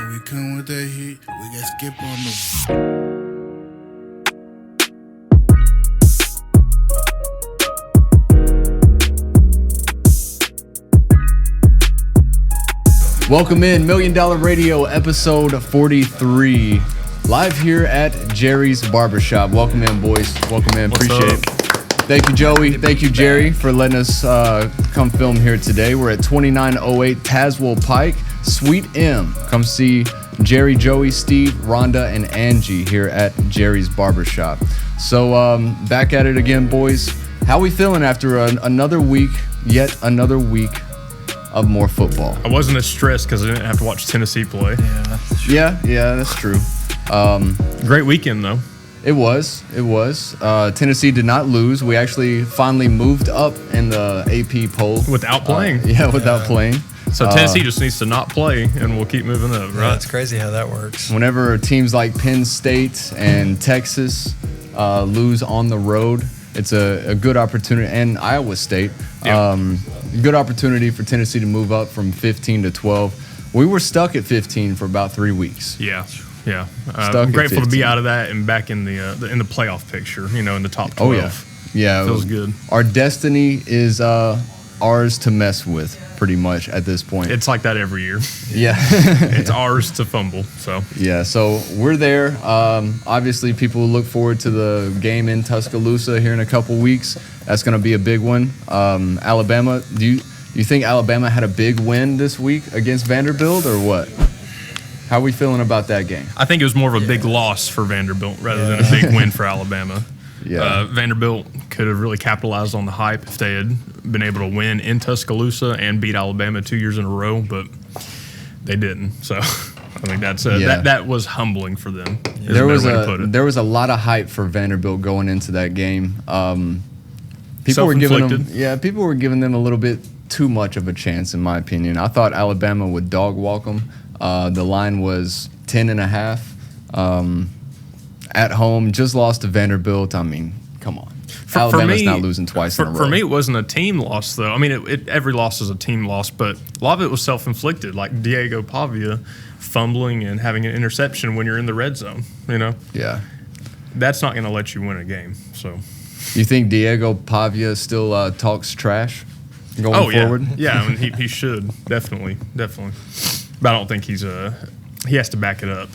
When we come with that heat, we got skip on the. Welcome in, $1 Million Radio, episode 43, live here at Jerry's Barbershop. Welcome in, boys. Welcome in. Appreciate it. Thank you, Joey. Thank you, Jerry, for letting us come film here today. We're at 2908 Tazewell Pike, Suite M. Come see Jerry, Joey, Steve, Rhonda, and Angie here at Jerry's Barbershop. So back at it again, boys. How we feeling after another week, yet another week of more football? I wasn't as stressed because I didn't have to watch Tennessee play. Yeah, that's true. Great weekend, though. It was. Tennessee did not lose. We actually finally moved up in the AP poll. Without playing. Without playing. So Tennessee just needs to not play, and we'll keep moving up, right? Yeah, it's crazy how that works. Whenever teams like Penn State and Texas lose on the road, it's a good opportunity, and Iowa State, good opportunity for Tennessee to move up from 15 to 12. We were stuck at 15 for about 3 weeks. Yeah. I'm grateful to be out of that and back in the playoff picture, in the top 12. Oh, yeah. Feels good. Our destiny is ours to mess with, pretty much, at this point. It's like that every year. Yeah. It's ours to fumble, so. Yeah, so we're there. Obviously, people look forward to the game in Tuscaloosa here in a couple weeks. That's going to be a big one. Alabama, do you think Alabama had a big win this week against Vanderbilt, or what? How are we feeling about that game? I think it was more of a big loss for Vanderbilt rather than a big win for Alabama. Yeah. Vanderbilt could have really capitalized on the hype if they had been able to win in Tuscaloosa and beat Alabama 2 years in a row, but they didn't. So I think that was humbling for them. There was a lot of hype for Vanderbilt going into that game. People were giving them a little bit too much of a chance, in my opinion. I thought Alabama would dog walk them. The line was 10.5 at home. Just lost to Vanderbilt. I mean, come on. Alabama's not losing twice in a row. For me, it wasn't a team loss, though. I mean, every loss is a team loss, but a lot of it was self-inflicted, like Diego Pavia fumbling and having an interception when you're in the red zone, Yeah. That's not going to let you win a game, so. You think Diego Pavia still talks trash going forward? Yeah, I mean, he should, definitely. But I don't think he has to back it up,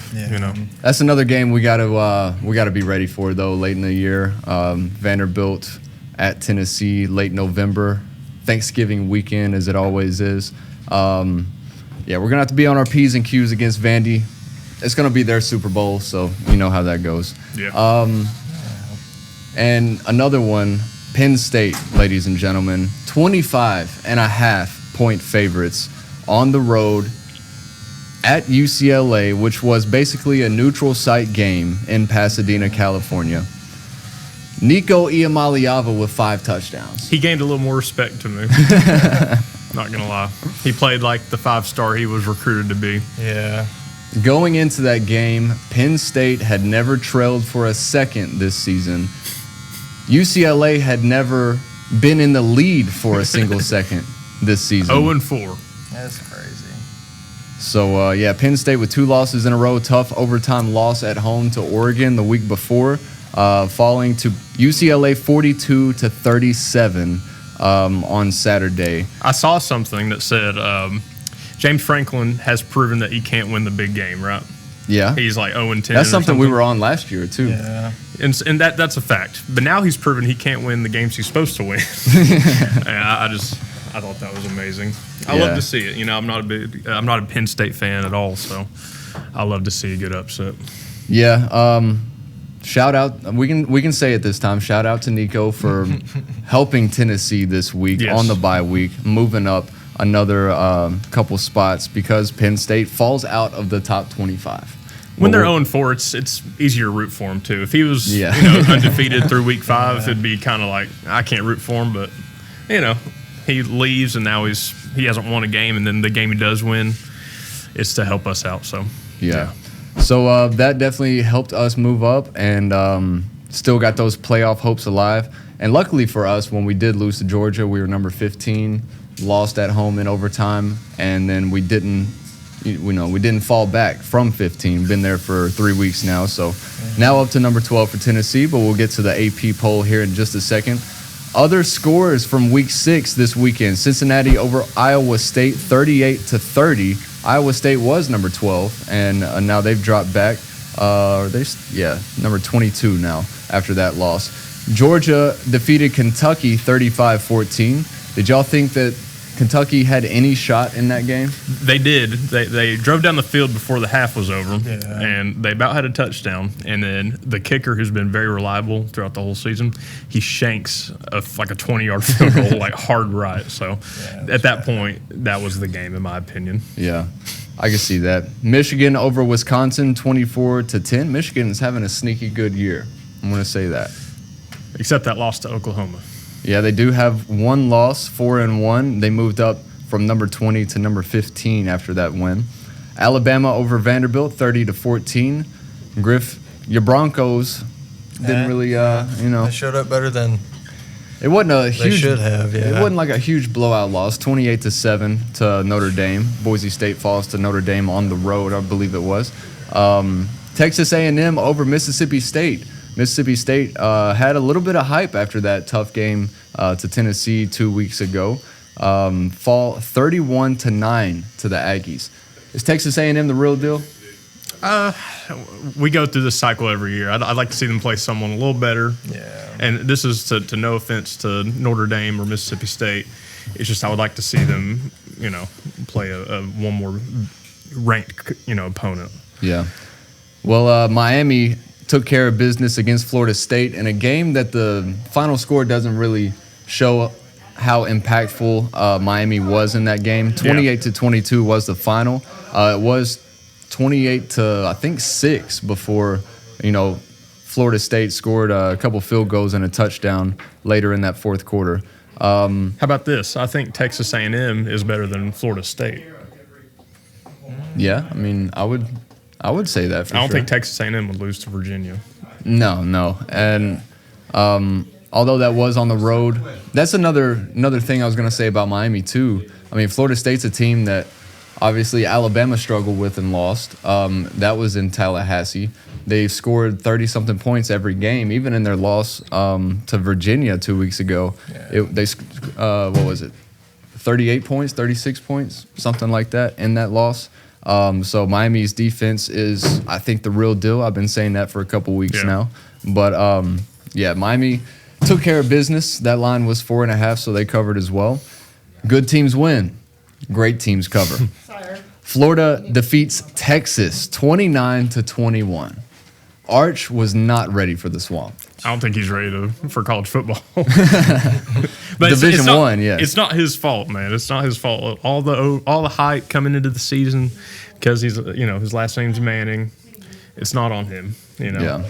That's another game we got to be ready for, though, late in the year. Vanderbilt at Tennessee, late November, Thanksgiving weekend, as it always is. We're going to have to be on our P's and Q's against Vandy. It's going to be their Super Bowl, so you know how that goes. Yeah. And another one, Penn State, ladies and gentlemen, 25.5-point favorites on the road at UCLA, which was basically a neutral site game in Pasadena, California. Nico Iamaleava with 5 touchdowns. He gained a little more respect to me. Not going to lie. He played like the 5-star he was recruited to be. Yeah. Going into that game, Penn State had never trailed for a second this season. UCLA had never been in the lead for a single second this season. 0-4. That's crazy. So, Penn State with 2 losses in a row, tough overtime loss at home to Oregon the week before, falling to UCLA 42-37 on Saturday. I saw something that said James Franklin has proven that he can't win the big game, right? Yeah. He's like 0-10. That's something we were on last year, too. Yeah. And that's a fact. But now he's proven he can't win the games he's supposed to win. I thought that was amazing. I love to see it. I'm not a Penn State fan at all, so I love to see a good upset. Yeah. Shout out. We can say it this time. Shout out to Nico for helping Tennessee this week on the bye week, moving up another couple spots because Penn State falls out of the top 25. When they're 0-4, it's easier to root for him too. If he was undefeated through week 5, it'd be kind of like I can't root for him, but he leaves and now he hasn't won a game, and then the game he does win, it's to help us out. So So that definitely helped us move up and still got those playoff hopes alive. And luckily for us, when we did lose to Georgia, we were number 15, lost at home in overtime, and then we didn't we didn't fall back from 15. Been there for 3 weeks now. So now up to number 12 for Tennessee, but we'll get to the AP poll here in just a second. Other scores from week 6 this weekend. Cincinnati over Iowa State, 38-30. Iowa State was number 12, and now they've dropped back. Number 22 now after that loss. Georgia defeated Kentucky 35-14. Did y'all think that Kentucky had any shot in that game? They did. They drove down the field before the half was over, and they about had a touchdown. And then the kicker, who's been very reliable throughout the whole season, he shanks like a 20-yard field goal, like hard right. So at that point, that was the game, in my opinion. Yeah, I can see that. Michigan over Wisconsin, 24-10. Michigan is having a sneaky good year. I'm going to say that. Except that loss to Oklahoma. Yeah, they do have one loss, 4-1. They moved up from number 20 to number 15 after that win. Alabama over Vanderbilt, 30-14. Griff, your Broncos didn't really, They showed up better than it wasn't a huge. they should have. Yeah, It wasn't like a huge blowout loss, 28-7 to Notre Dame. Boise State falls to Notre Dame on the road, I believe it was. Texas A&M over Mississippi State. Mississippi State had a little bit of hype after that tough game to Tennessee 2 weeks ago. Fall 31-9 to the Aggies. Is Texas A&M the real deal? We go through this cycle every year. I'd like to see them play someone a little better. Yeah. And this is to no offense to Notre Dame or Mississippi State. It's just I would like to see them, play a one more ranked, opponent. Yeah. Well, Miami took care of business against Florida State in a game that the final score doesn't really show how impactful Miami was in that game. 28-22 was the final. It was 28-6 before, Florida State scored a couple field goals and a touchdown later in that fourth quarter. How about this? I think Texas A&M is better than Florida State. Yeah, I mean, I would say that for sure. I don't think Texas A&M would lose to Virginia. No. And although that was on the road, that's another thing I was going to say about Miami too. I mean, Florida State's a team that obviously Alabama struggled with and lost. That was in Tallahassee. They scored 30-something points every game, even in their loss to Virginia 2 weeks ago. Yeah. What was it? 38 points, 36 points, something like that in that loss. So Miami's defense is, I think, the real deal. I've been saying that for a couple weeks now. But, Miami took care of business. That line was 4.5, so they covered as well. Good teams win. Great teams cover. Florida defeats Texas 29-21. Arch was not ready for the swamp. I don't think he's ready for college football. But Division One, yeah. It's not his fault, man. It's not his fault. All the hype coming into the season because he's his last name's Manning. It's not on him, Yeah.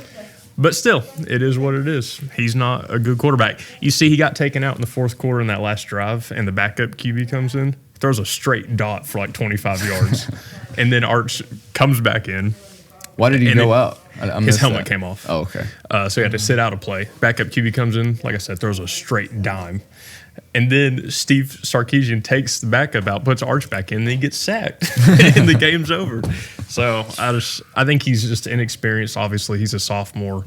But still, it is what it is. He's not a good quarterback. You see, he got taken out in the fourth quarter in that last drive, and the backup QB comes in, throws a straight dot for like 25 yards, and then Arch comes back in. Why did he go out? His helmet came off. Oh, okay. So he had to sit out a play. Backup QB comes in, like I said, throws a straight dime. And then Steve Sarkisian takes the backup out, puts Arch back in, and then he gets sacked, and the game's over. So I think he's just inexperienced. Obviously, he's a sophomore.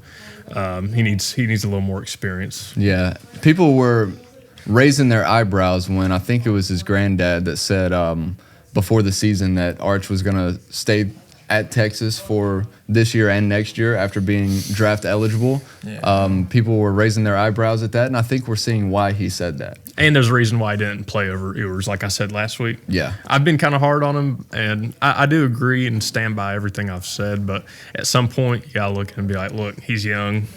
He needs a little more experience. Yeah. People were raising their eyebrows when I think it was his granddad that said before the season that Arch was going to stay at Texas for this year and next year after being draft eligible. Yeah. People were raising their eyebrows at that, and I think we're seeing why he said that. And there's a reason why I didn't play over Ewers, like I said last week. Yeah. I've been kind of hard on him, and I do agree and stand by everything I've said, but at some point, you got to look and be like, look, he's young.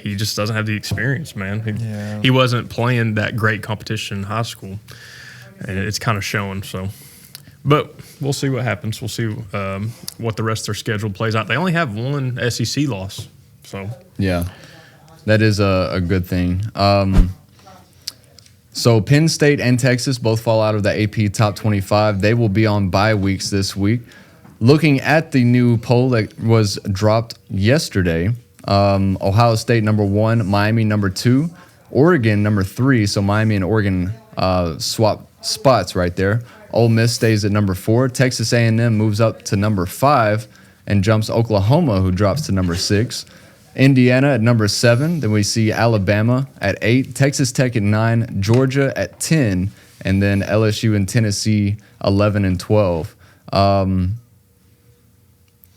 He just doesn't have the experience, man. He wasn't playing that great competition in high school, and it's kind of showing, so. But we'll see what happens. We'll see what the rest of their schedule plays out. They only have one SEC loss, so. Yeah, that is a good thing. So Penn State and Texas both fall out of the AP Top 25. They will be on bye weeks this week. Looking at the new poll that was dropped yesterday, Ohio State number 1, Miami number 2, Oregon number 3. So Miami and Oregon swap spots right there. Ole Miss stays at number 4. Texas A&M moves up to number 5 and jumps Oklahoma, who drops to number 6. Indiana at number 7. Then we see Alabama at 8. Texas Tech at 9. Georgia at 10. And then LSU and Tennessee 11 and 12.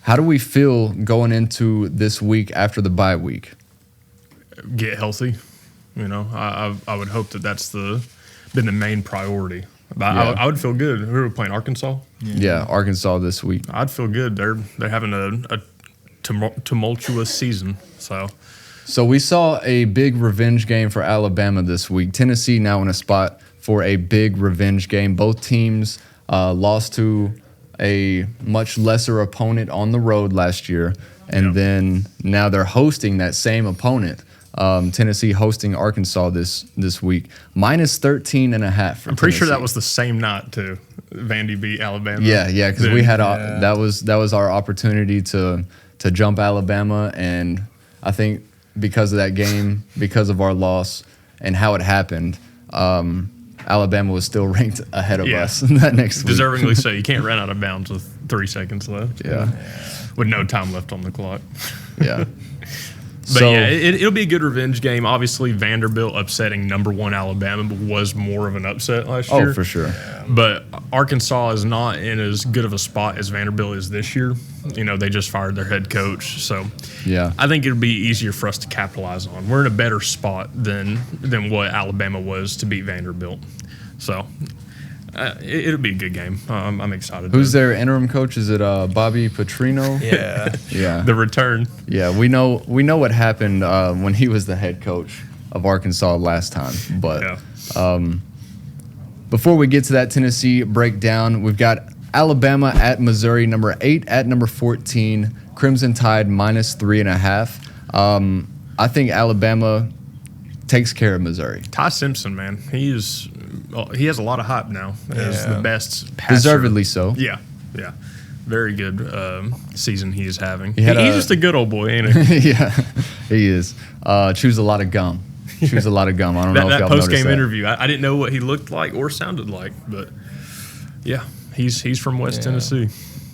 How do we feel going into this week after the bye week? Get healthy. I would hope that's been the main priority. But I would feel good. We were playing Arkansas. Yeah, Arkansas this week. I'd feel good. They're having a tumultuous season. So we saw a big revenge game for Alabama this week. Tennessee now in a spot for a big revenge game. Both teams lost to a much lesser opponent on the road last year, and then now they're hosting that same opponent. Tennessee hosting Arkansas this week. Minus 13.5. I'm pretty sure that was the same night too. Vandy beat Alabama. Yeah, because we had that was our opportunity to jump Alabama, and I think because of that game, because of our loss and how it happened, Alabama was still ranked ahead of us that next week. Deservingly so. You can't run out of bounds with 3 seconds left. Yeah. With no time left on the clock. Yeah. But it'll be a good revenge game. Obviously, Vanderbilt upsetting number 1 Alabama was more of an upset last year. Oh, for sure. But Arkansas is not in as good of a spot as Vanderbilt is this year. They just fired their head coach. So I think it'll be easier for us to capitalize on. We're in a better spot than what Alabama was to beat Vanderbilt. So it'll be a good game. I'm excited. Who's their interim coach? Is it Bobby Petrino? Yeah. The return. Yeah, we know what happened when he was the head coach of Arkansas last time. But before we get to that Tennessee breakdown, we've got Alabama at Missouri, number 8 at number 14. Crimson Tide minus 3.5. I think Alabama takes care of Missouri. Ty Simpson, man, he has a lot of hype now as the best passer. Deservedly so. Yeah. Very good season he is having. He's just a good old boy, ain't he? Yeah, he is. Chews a lot of gum. I don't know if y'all that noticed post-game that. interview, I didn't know what he looked like or sounded like, but yeah, he's from West Tennessee.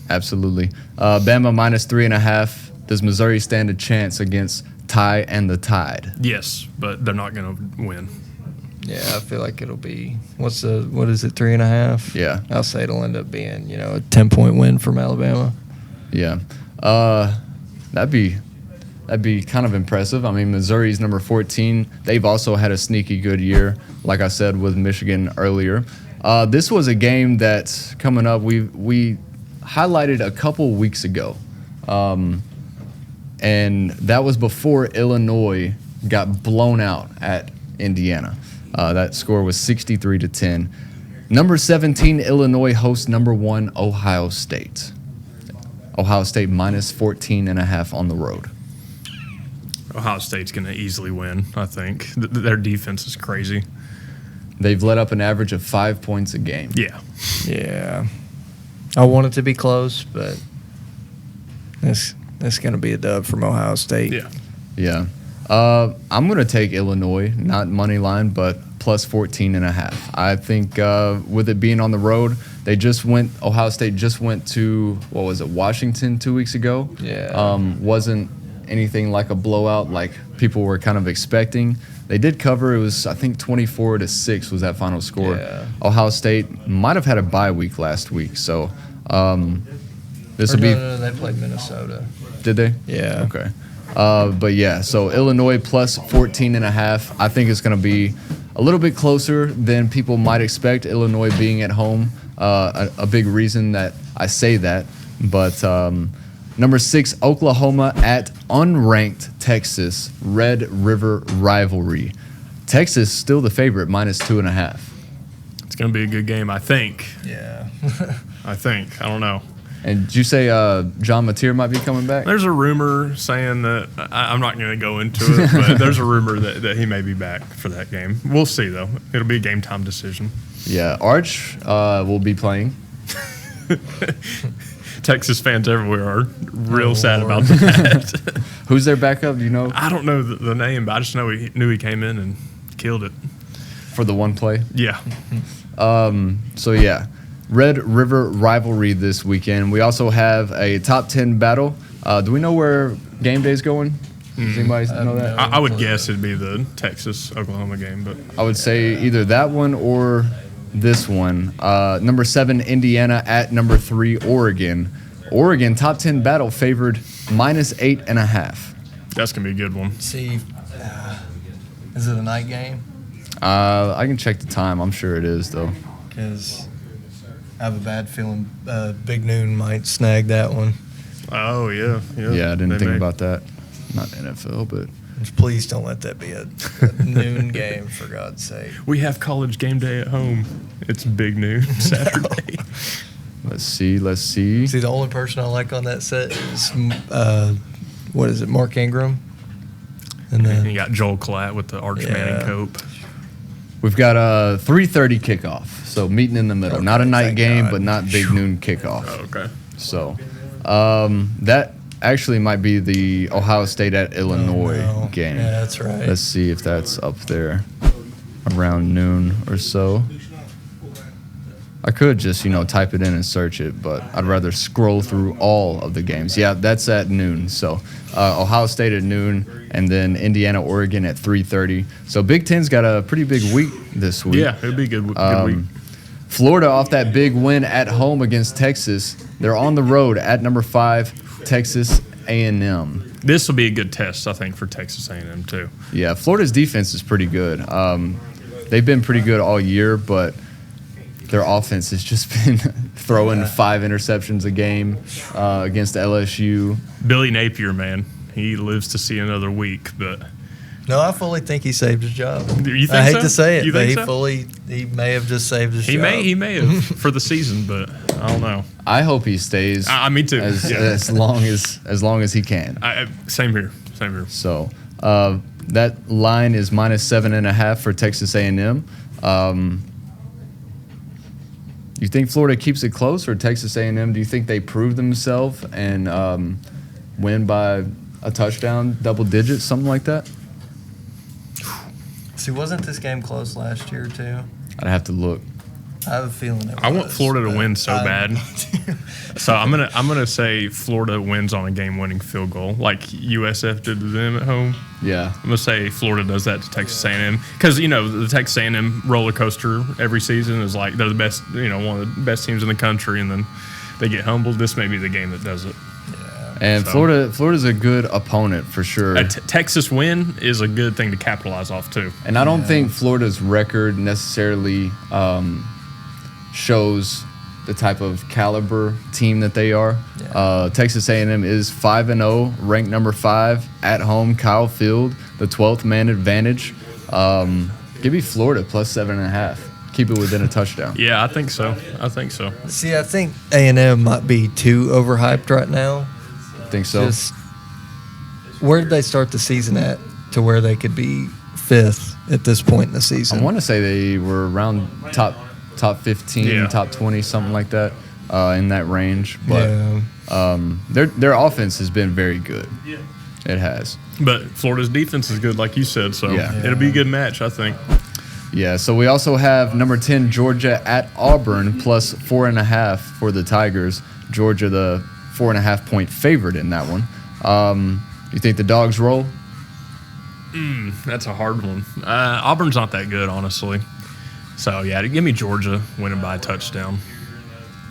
Absolutely. Bama minus 3.5. Does Missouri stand a chance against Ty and the Tide? Yes, but they're not going to win. Yeah, I feel like it'll be what is it, 3.5? Yeah. I'll say it'll end up being, a 10-point win from Alabama. Yeah. That'd be kind of impressive. I mean, Missouri's number 14. They've also had a sneaky good year, like I said, with Michigan earlier. This was a game that's coming up. We highlighted a couple weeks ago. And that was before Illinois got blown out at Indiana. That score was 63-10. Number 17, Illinois hosts number 1, Ohio State. Ohio State minus 14.5 on the road. Ohio State's going to easily win, I think. Their defense is crazy. They've let up an average of 5 points a game. Yeah. I want it to be close, but it's going to be a dub from Ohio State. Yeah. I'm going to take Illinois, not money line, but plus 14.5. I think with it being on the road, Ohio State just went to, Washington 2 weeks ago? Yeah. Wasn't anything like a blowout like people were kind of expecting. They did cover. It was, I think, 24-6 was that final score. Yeah. Ohio State might have had a bye week last week, so this will be. No, they played Minnesota. Did they? Yeah. Okay. But yeah, so Illinois plus 14.5. I think it's going to be a little bit closer than people might expect. Illinois being at home, a big reason that I say that. But number 6, Oklahoma at unranked Texas, Red River rivalry. Texas still the favorite, minus 2.5. It's going to be a good game, I think. Yeah. I think. I don't know. And did you say John Mateer might be coming back? There's a rumor saying that I'm not going to go into it, but there's a rumor that he may be back for that game. We'll see, though. It'll be a game time decision. Yeah, Arch will be playing. Texas fans everywhere are real sad about that. Who's their backup? Do you know? I don't know the name, but I just know he came in and killed it. For the one play? Yeah. So, yeah. Red River rivalry this weekend. We also have a top 10 battle. Do we know where game day is going? Does anybody know that? I would guess it'd be the Texas-Oklahoma game, but I would say either that one or this one. Number 7, Indiana at number 3, Oregon. Oregon, top 10 battle favored -8.5. that's going to be a good one. See, is it a night game? I can check the time. I'm sure it is, though. Because I have a bad feeling Big Noon might snag that one. Oh, yeah. Yeah, I didn't They think may. about that. Not NFL, but Please don't let that be a noon game, for God's sake. We have college game day at home. It's big noon Saturday. let's see. See, the only person I like on that set is, what is it, Mark Ingram? And And you then, got Joel Klatt with the Arch Manning cope. We've got a 3:30 kickoff, so meeting in the middle. Okay, Not a night thank game, God. but not big noon kickoff. Oh, okay. So that actually might be the Ohio State at Illinois no. game. Yeah, that's right. Let's see if that's up there around noon or so. I could just, type it in and search it, but I'd rather scroll through all of the games. Yeah, that's at noon. So Ohio State at noon, and then Indiana, Oregon at 3:30. So Big Ten's got a pretty big week this week. Yeah, it'd be a good week. Florida off that big win at home against Texas. They're on the road at number 5, Texas A&M. This will be a good test, I think, for Texas A&M, too. Yeah, Florida's defense is pretty good. They've been pretty good all year, but their offense has just been throwing 5 interceptions a game against LSU. Billy Napier, man, he lives to see another week, but No, I fully think he saved his job. You think I hate so? to say it, You but think so? he may have just saved his job. he may have for the season, but I don't know. I hope he stays Me too. as long as he can. Same here. So that line is -7.5 for Texas A&M. You think Florida keeps it close, or Texas A&M? Do you think they prove themselves and win by a touchdown, double digits, something like that? See, wasn't this game close last year too? I'd have to look. I have a feeling it I want was, Florida to but win so bad. So I'm gonna say Florida wins on a game-winning field goal, like USF did to them at home. Yeah. I'm gonna say Florida does that to Texas A&M because the Texas A&M roller coaster every season is like they're the best, one of the best teams in the country, and then they get humbled. This may be the game that does it. And So- Florida's a good opponent for sure. A Texas win is a good thing to capitalize off too. And I don't think Florida's record necessarily shows the type of caliber team that they are. Yeah. Texas A&M is 5-0, ranked number 5 at home. Kyle Field, the 12th man advantage. Give me Florida +7.5. Keep it within a touchdown. Yeah, I think so. See, I think A&M might be too overhyped right now. Think so? Just where did they start the season at to where they could be 5th at this point in the season? I want to say they were around top 15, Yeah. top 20, something like that, in that range. But Yeah. their offense has been very good. Yeah. It has. But Florida's defense is good, like you said, so Yeah. it'll be a good match, I think. Yeah, so we also have number 10, Georgia at Auburn, +4.5 for the Tigers. Georgia, the 4.5-point favorite in that one. You think the Dogs roll? That's a hard one. Auburn's not that good, honestly. So, yeah, give me Georgia winning by a touchdown.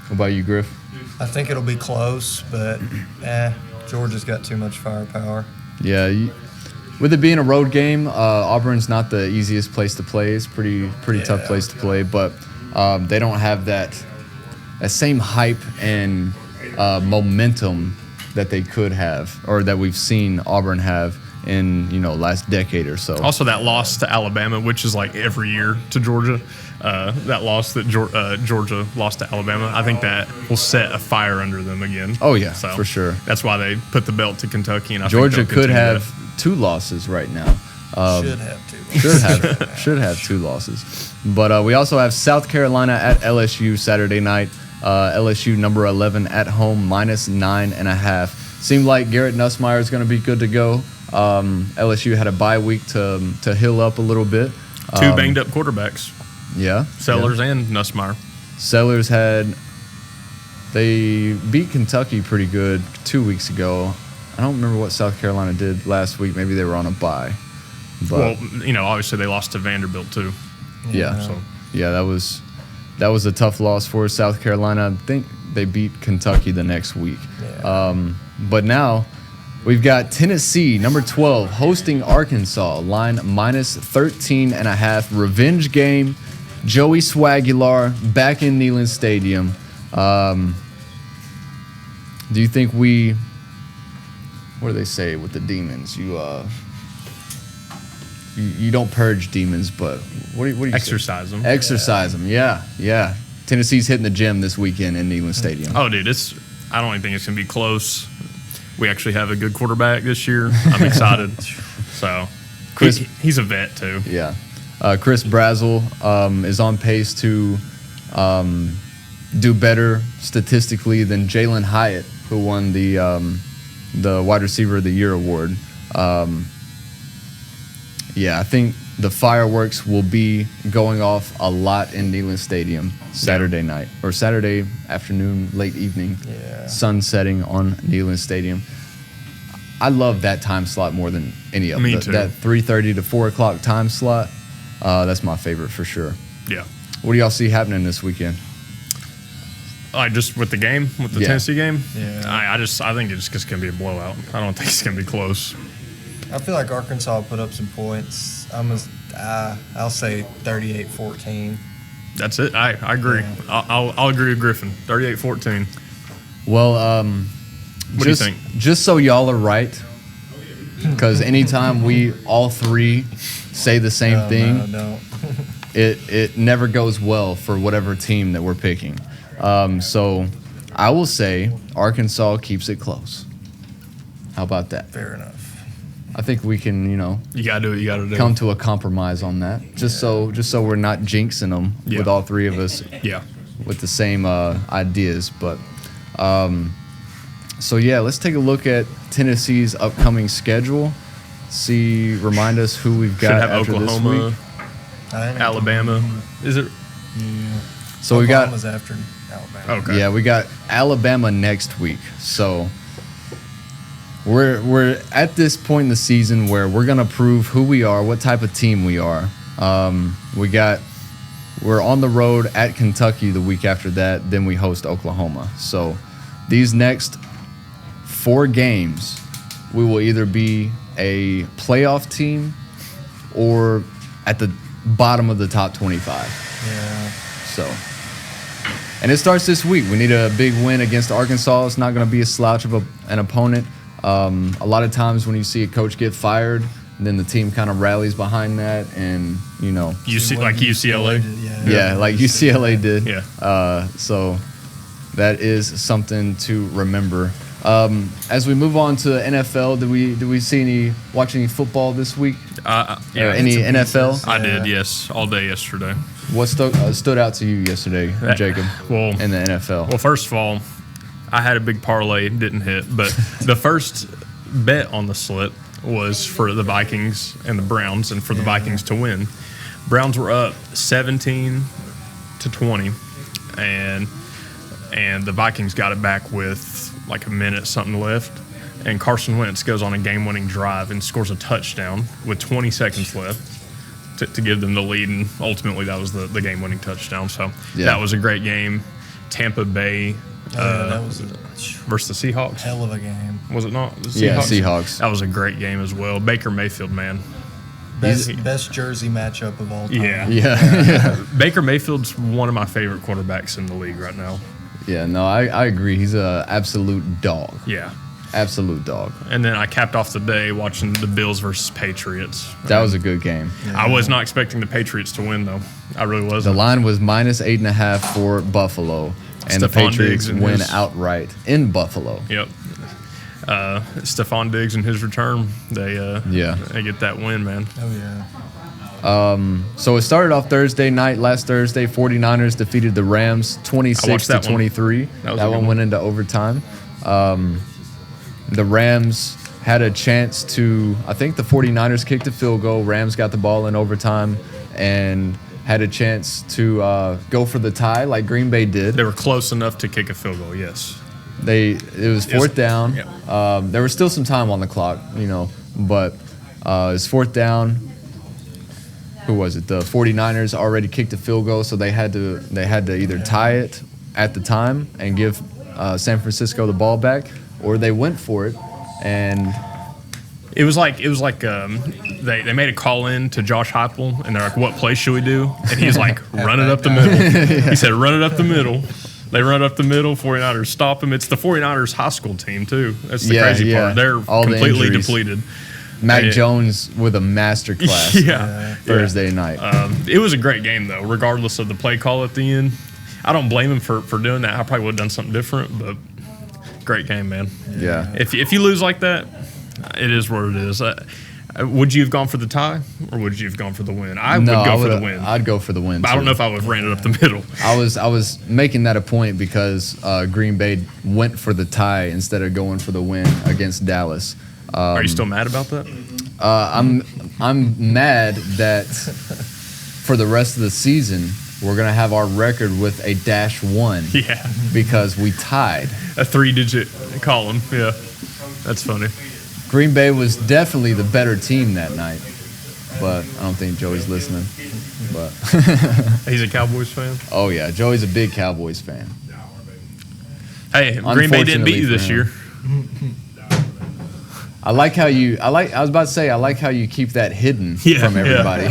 What about you, Griff? I think it'll be close, but Georgia's got too much firepower. Yeah, with it being a road game, Auburn's not the easiest place to play. It's pretty tough place to play, but they don't have that same hype and momentum that they could have, or that we've seen Auburn have in last decade or so. Also, that loss to Alabama, which is like every year to Georgia, that loss that Georgia lost to Alabama, I think that will set a fire under them again. Oh, yeah, for sure. That's why they put the belt to Kentucky. And I Georgia think they'll could continue have 2 losses right now. Should have to. Should have 2 losses. But we also have South Carolina at LSU Saturday night. LSU number 11 at home, -9.5. Seemed like Garrett Nussmeier is going to be good to go. LSU had a bye week to heal up a little bit. 2 banged up quarterbacks, Yeah. Sellers and Nussmeier. Sellers they beat Kentucky pretty good 2 weeks ago. I don't remember what South Carolina did last week. Maybe they were on a bye. But, well, obviously they lost to Vanderbilt too. Yeah. So Yeah, that was a tough loss for South Carolina. I think they beat Kentucky the next week. Yeah. But now we've got Tennessee, number 12, hosting Arkansas, line -13.5. Revenge game. Joey Swagular back in Neyland Stadium. Do you think what do they say with the demons? You don't purge demons, but what do you exercise say? them. Exercise them, yeah. Tennessee's hitting the gym this weekend in Neyland Stadium. Oh, dude, I don't even think it's going to be close. We actually have a good quarterback this year. I'm excited. So, he's a vet, too. Yeah. Chris Brazzell is on pace to do better statistically than Jalen Hyatt, who won the Wide Receiver of the Year award. I think the fireworks will be going off a lot in Neyland Stadium Saturday night or Saturday afternoon, late evening. Yeah. Sun setting on Neyland Stadium. I love that time slot more than any of them. Me too. That 3:30 to 4 o'clock time slot, that's my favorite for sure. Yeah. What do y'all see happening this weekend? Just with the game, with the Tennessee game? Yeah. I think it's just going to be a blowout. I don't think it's going to be close. I feel like Arkansas will put up some points. I'll say 38-14. That's it. I agree. Yeah. I'll agree with Griffin. 38-14. Well, What do you think? Just so y'all are right, because anytime we all three say the same thing, No, don't. it never goes well for whatever team that we're picking. So I will say Arkansas keeps it close. How about that? Fair enough. I think we can, You got to do what you got to do. come to a compromise on that. Just so we're not jinxing them Yeah. with all three of us Yeah. with the same ideas. But let's take a look at Tennessee's upcoming schedule. Remind us who we've Should got have after Oklahoma, this week. Alabama. Is it? So we got Oklahoma's after Alabama. Okay. Yeah, we got Alabama next week. So we're at this point in the season where we're gonna prove who we are, what type of team we are. We're on the road at Kentucky the week after that. Then we host Oklahoma. So these next 4 games, we will either be a playoff team or at the bottom of the top 25. Yeah. So, and it starts this week. We need a big win against Arkansas. It's not going to be a slouch of an opponent. A lot of times when you see a coach get fired, then the team kind of rallies behind that, and Like UCLA. like UCLA did. Yeah. So that is something to remember. As we move on to NFL, did we watch any football this week? Yeah. Any NFL? I did, yes, all day yesterday. What stood out to you yesterday, Jacob? Well, in the NFL. Well, first of all, I had a big parlay, didn't hit, but the first bet on the slip was for the Vikings and the Browns, and for the Vikings to win. Browns were up 17-20, and the Vikings got it back with like a minute something left, and Carson Wentz goes on a game-winning drive and scores a touchdown with 20 seconds left to give them the lead, and ultimately that was the game-winning touchdown. So that was a great game. Tampa Bay That was a versus the Seahawks. hell of a game. Was it not? The Yeah, Seahawks. That was a great game as well. Baker Mayfield, man. Best jersey matchup of all time. Yeah. Baker Mayfield's one of my favorite quarterbacks in the league right now. Yeah, no, I agree. He's an absolute dog. Yeah. Absolute dog. And then I capped off the day watching the Bills versus Patriots. That was a good game. I was not expecting the Patriots to win, though. I really The wasn't. line was -8.5 for Buffalo, and the Stephon Patriots Diggs and win his- outright in Buffalo. Yep. Stephon Diggs and his return, they get that win, man. Oh, yeah. So it started off Thursday night. Last Thursday, 49ers defeated the Rams 26-23. That was a That good one one. went into overtime. The Rams had a chance to, I think the 49ers kicked a field goal. Rams got the ball in overtime, and had a chance to go for the tie like Green Bay did. They were close enough to kick a field goal, yes. It was fourth down. Yeah. There was still some time on the clock, but it was fourth down. Who was it? The 49ers already kicked a field goal, so they had to either tie it at the time and give San Francisco the ball back, or they went for it. And it was like they made a call in to Josh Heupel, and they're like, "What play should we do?" And he's like, "Run it up the middle." He said, "Run it up the middle." They run up the middle. 49ers stop him. It's the 49ers high school team too. That's the crazy part. They're all completely depleted. Mac Jones with a masterclass Thursday night. It was a great game, though, regardless of the play call at the end. I don't blame him for doing that. I probably would have done something different, but great game, man. Yeah. If you lose like that, it is what it is. Would you have gone for the tie, or would you have gone for the win? I would go for the win. I'd go for the win, but I don't know if I would have ran it up the middle. I was making that a point because Green Bay went for the tie instead of going for the win against Dallas. Are you still mad about that? I'm mad that for the rest of the season we're gonna have our record with a -1. Yeah. Because we tied a 3-digit column. Yeah, that's funny. Green Bay was definitely the better team that night, but I don't think Joey's listening. But he's a Cowboys fan. Oh yeah, Joey's a big Cowboys fan. Hey, Green Bay didn't beat you this year. I like how you. I was about to say. I like how you keep that hidden from everybody.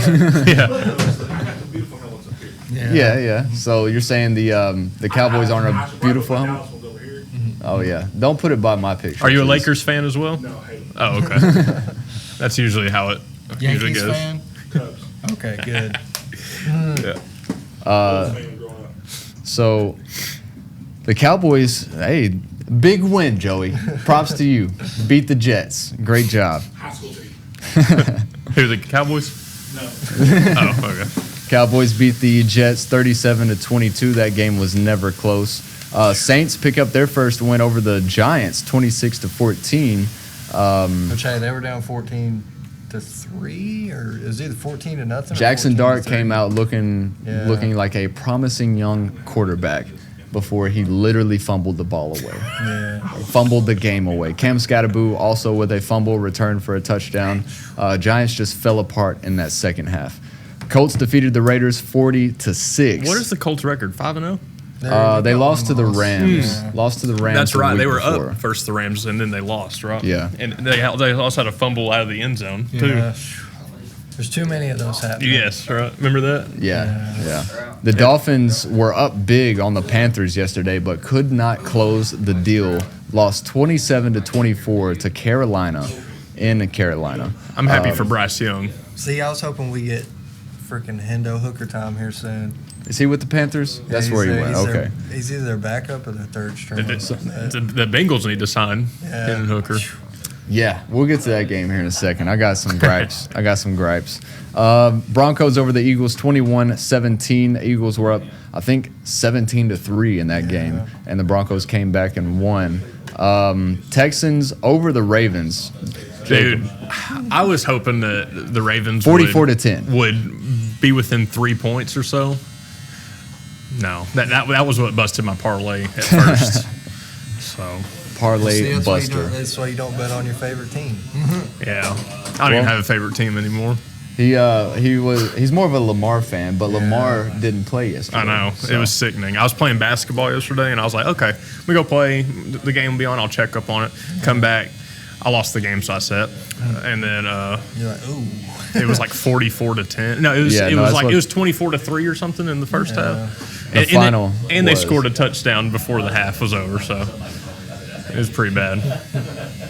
Yeah. So you're saying the Cowboys aren't a beautiful helmet? Oh yeah. Don't put it by my picture. Are you a Lakers fan as well? No. Oh, okay. That's usually how it usually goes. Fan? Okay, good. So the Cowboys. Hey. Big win, Joey. Props to you. Beat the Jets. Great job. High school team. Who, the Cowboys? No. Oh, okay. Cowboys beat the Jets 37-22. That game was never close. Saints pick up their first win over the Giants, 26-14. Which, hey, they were down 14-3, or it was either 14-0. Jackson Dart came out looking like a promising young quarterback before he literally fumbled the ball away. Fumbled the game away. Cam Scatterboo also with a fumble return for a touchdown. Giants just fell apart in that second half. Colts defeated the Raiders 40-6. What is the Colts record? 5-0? They lost to the Rams. Lost to the Rams. That's right. They were before. up first, the Rams, and then they lost, right? Yeah. And they also had a fumble out of the end zone, too. There's too many of those happening. Yes, right. Remember that? Yeah. The Dolphins were up big on the Panthers yesterday, but could not close the deal. Lost 27-24 to Carolina in Carolina. I'm happy for Bryce Young. See, I was hoping we get freaking Hendo Hooker time here soon. Is he with the Panthers? That's where he went. Okay. He's either their backup or their third string. The Bengals need to sign Hendon Hooker. Yeah, we'll get to that game here in a second. I got some gripes. Broncos over the Eagles 21-17. Eagles were up, I think, 17-3 in that game, and the Broncos came back and won. Texans over the Ravens. Dude, I was hoping that the Ravens 44-10 would be within 3 points or so. No, that was what busted my parlay at first. So parlay buster. That's why you don't bet on your favorite team. Yeah, I don't even have a favorite team anymore. He's more of a Lamar fan, but Lamar didn't play yesterday. I know. So. It was sickening. I was playing basketball yesterday, and I was like, okay, we go play. The game will be on. I'll check up on it. Come back. I lost the game, so I sat. And then you're like, ooh. It was like 44-10. No, it was 24-3 or something in the first half. And they scored a touchdown before the half was over, so it was pretty bad.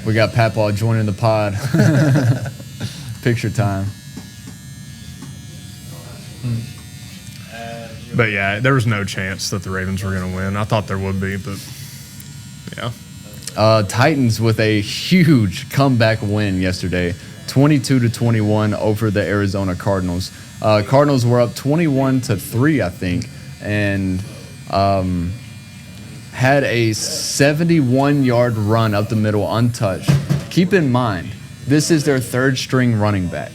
We got Papaw joining the pod. Picture time. But yeah, there was no chance that the Ravens were going to win. I thought there would be, but yeah. Titans with a huge comeback win yesterday, 22-21 over the Arizona Cardinals. Cardinals were up 21-3, I think, and had a 71-yard run up the middle untouched. Keep in mind, this is their third string running back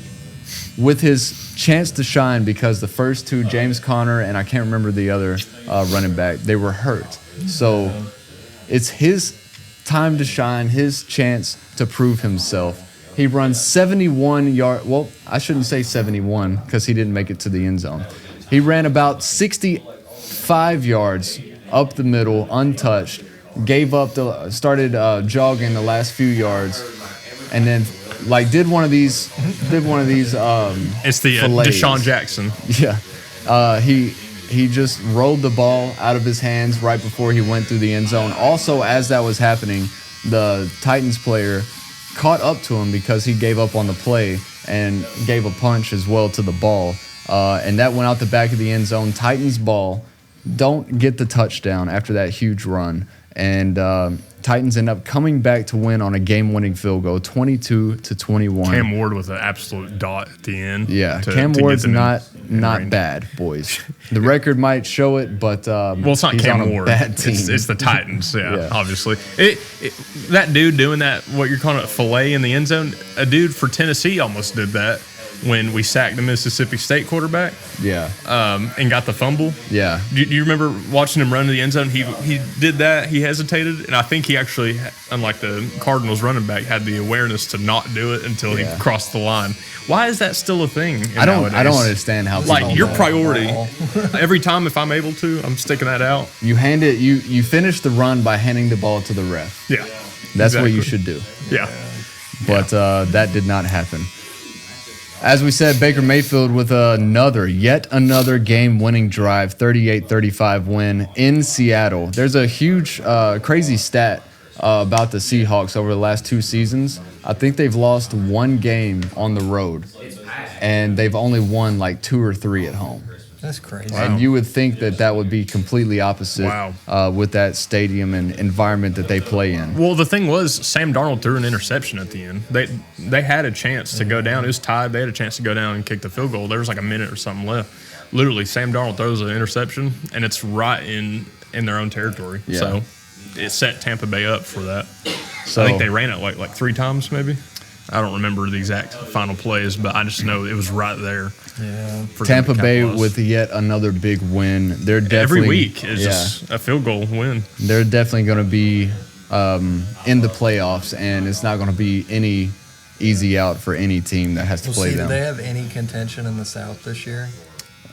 with his chance to shine because the first two, James Conner and I can't remember the other running back, they were hurt. So it's his time to shine, his chance to prove himself. He runs 71 yards. Well, I shouldn't say 71 because he didn't make it to the end zone. He ran about 65 yards up the middle, untouched, gave up, started jogging the last few yards, and then did one of these. It's the fillets. Deshaun Jackson. Yeah. He just rolled the ball out of his hands right before he went through the end zone. Also, as that was happening, the Titans player caught up to him because he gave up on the play and gave a punch as well to the ball. And that went out the back of the end zone. Titans ball, don't get the touchdown after that huge run. And Titans end up coming back to win on a game-winning field goal, 22-21. Cam Ward with an absolute dot at the end. Yeah, Cam Ward's not bad, boys. The record might show it, but it's not he's Cam on a Ward. bad team. It's the Titans. Yeah. Obviously. That dude doing that, what you're calling a fillet in the end zone, a dude for Tennessee almost did that when we sacked the Mississippi State quarterback. Yeah. And got the fumble. Yeah. Do you remember watching him run to the end zone? He did that. He hesitated, and I think he actually, unlike the Cardinals running back, had the awareness to not do it until he crossed the line. Why is that still a thing? I don't understand how your priority every time if I'm able to, I'm sticking that out. You hand it. You finish the run by handing the ball to the ref. Yeah. That's what you should do. Yeah. But that did not happen. As we said, Baker Mayfield with yet another game-winning drive, 38-35 win in Seattle. There's a huge, crazy stat about the Seahawks over the last 2 seasons. I think they've lost 1 game on the road, and they've only won 2 or 3 at home. That's crazy. Wow. And you would think that would be completely opposite with that stadium and environment that they play in. Well, the thing was, Sam Darnold threw an interception at the end. They had a chance to go down. It was tied. They had a chance to go down and kick the field goal. There was a minute or something left. Literally, Sam Darnold throws an interception, and it's right in their own territory. Yeah. So it set Tampa Bay up for that. So I think they ran it like 3 times maybe. I don't remember the exact final plays, but I just know it was right there. Yeah. Tampa Bay with yet another big win. They're definitely every week is just a field goal win. They're definitely going to be in the playoffs, and it's not going to be any easy out for any team that has to play them. Do they have any contention in the South this year?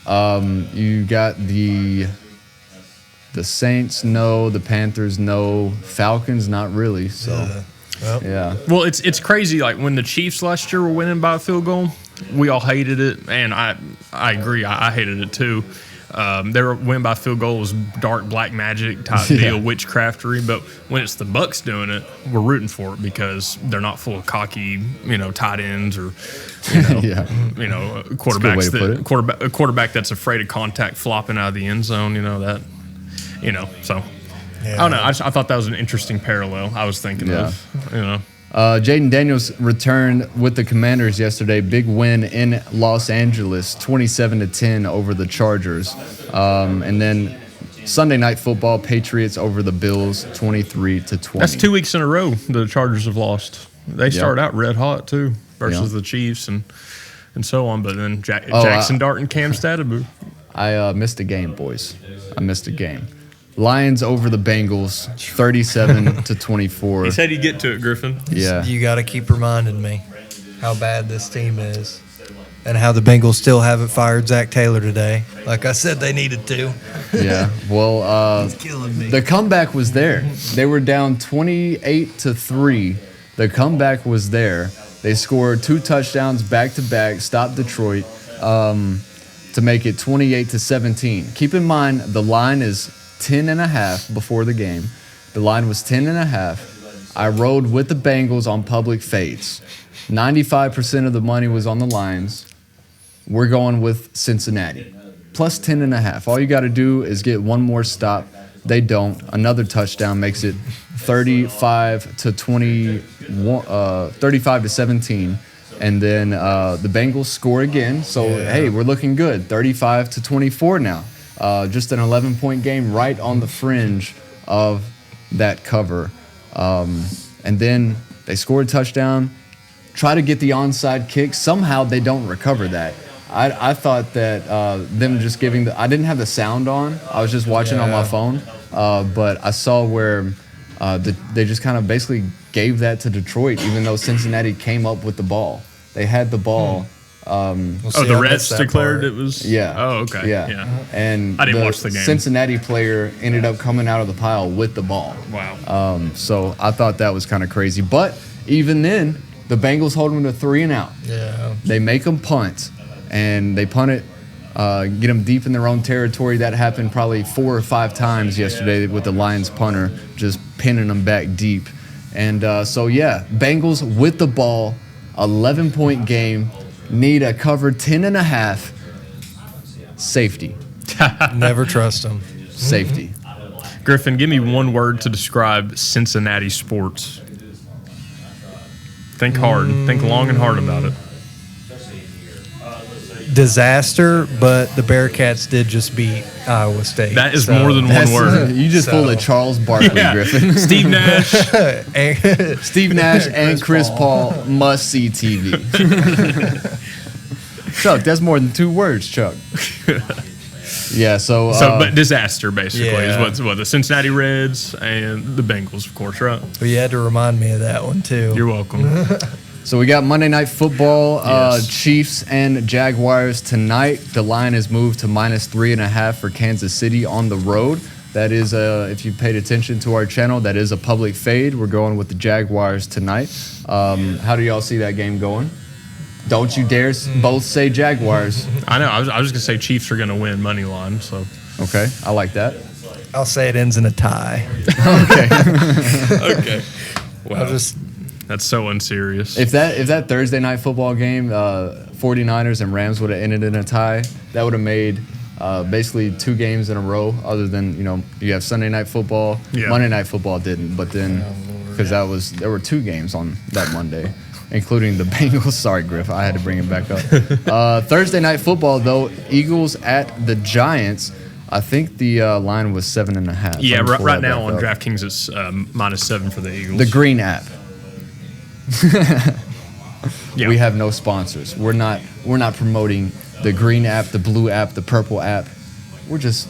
You got the Saints, no. The Panthers, no. Falcons, not really. So. Yeah. Well, it's crazy. When the Chiefs last year were winning by a field goal, we all hated it, and I agree. I hated it too. Their win by field goal was dark black magic type deal, witchcraftery. But when it's the Bucs doing it, we're rooting for it because they're not full of cocky, tight ends or, quarterbacks a quarterback that's afraid of contact flopping out of the end zone. So. Yeah. I don't know. I thought that was an interesting parallel I was thinking of. Jaden Daniels returned with the Commanders yesterday. Big win in Los Angeles, 27-10 over the Chargers. And then Sunday Night Football, Patriots over the Bills, 23-20. That's 2 weeks in a row the Chargers have lost. They started out red hot too versus the Chiefs and so on. But then Jackson Dart and Cam Stadaboo. I missed a game, boys. I missed a game. Lions over the Bengals, 37-24. He said he'd get to it, Griffin. Yeah. You got to keep reminding me how bad this team is and how the Bengals still haven't fired Zach Taylor today. Like I said, they needed to. Yeah. Well, it's killing me. The comeback was there. They were down 28-3. The comeback was there. They scored 2 touchdowns back-to-back, stopped Detroit to make it 28-17. Keep in mind, the line is 10.5 before the game. The line was 10.5. I rode with the Bengals on public fades. 95% of the money was on the Lions. We're going with Cincinnati. Plus 10.5. All you got to do is get one more stop. They don't. Another touchdown makes it 35-17. And then the Bengals score again. So, hey, we're looking good. 35-24 now. Just an 11-point game right on the fringe of that cover. And then they score a touchdown, try to get the onside kick. Somehow they don't recover that. I thought that them just giving I didn't have the sound on. I was just watching on my phone, but I saw where they just kind of basically gave that to Detroit, even though Cincinnati came up with the ball. They had the ball. The Reds declared it was. Yeah. Oh, okay. Yeah. And I didn't watch the game. Cincinnati player ended up coming out of the pile with the ball. Wow. So I thought that was kind of crazy. But even then, the Bengals hold them to 3 and out. Yeah. They make them punt, and they punt it, get them deep in their own territory. That happened probably 4 or 5 times yesterday with the Lions punter just pinning them back deep. And Bengals with the ball, 11-point game, need a cover 10.5. Safety. Never trust them. Safety. Griffin, give me one word to describe Cincinnati sports. Think hard. Think long and hard about it. Disaster, but the Bearcats did just beat Iowa State. That is more than one word. You just pulled a Charles Barkley, Griffin. Steve Nash. Steve Nash and Chris Paul must-see TV. Chuck, that's more than 2 words, Chuck. Yeah, but disaster basically is what the Cincinnati Reds and the Bengals, of course, right? Well, you had to remind me of that one too. You're welcome. So we got Monday Night Football, Chiefs and Jaguars tonight. The line is moved to -3.5 for Kansas City on the road. That is, if you paid attention to our channel, that is a public fade. We're going with the Jaguars tonight. How do y'all see that game going? Don't you dare both say Jaguars. I know. I was just going to say Chiefs are going to win money line. So Okay, I like that. I'll say it ends in a tie. Okay. Okay. Wow. That's so unserious. If that Thursday night football game, 49ers and Rams would have ended in a tie, that would have made basically 2 games in a row. Other than you have Sunday night football, Monday night football didn't, but then because there were 2 games on that Monday, including the Bengals. Sorry, Griff, I had to bring it back up. Thursday night football though, Eagles at the Giants. I think the line was 7.5. Yeah, right now on DraftKings it's -7 for the Eagles. The green app. Yeah. We have no sponsors. We're not promoting the green app, the blue app, the purple app. We're just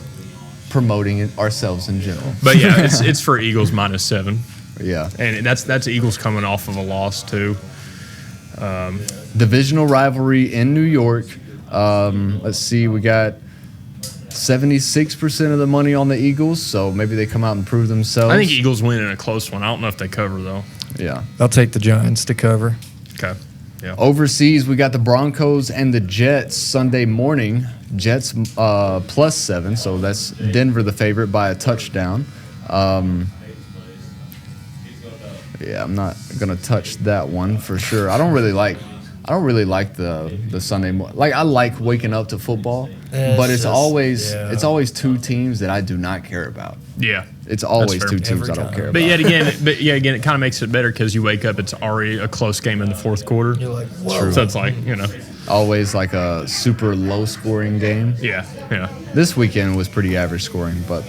promoting it ourselves in general. But yeah, it's for Eagles -7. Yeah, and that's Eagles coming off of a loss too. Divisional rivalry in New York. Let's see, we got 76% of the money on the Eagles, so maybe they come out and prove themselves. I think Eagles win in a close one. I don't know if they cover though. Yeah, I'll take the Giants to cover. Okay. Yeah. Overseas, we got the Broncos and the Jets Sunday morning. Jets +7, so that's Denver the favorite by a touchdown. Yeah, I'm not gonna touch that one for sure. I don't really like the Sunday morning. Like I like waking up to football, but it's always 2 teams that I do not care about. Yeah. It's always 2 teams I don't care about. But yet again, it kind of makes it better because you wake up, it's already a close game in the 4th quarter. You're like, whoa. So it's like, always like a super low scoring game. Yeah. This weekend was pretty average scoring, but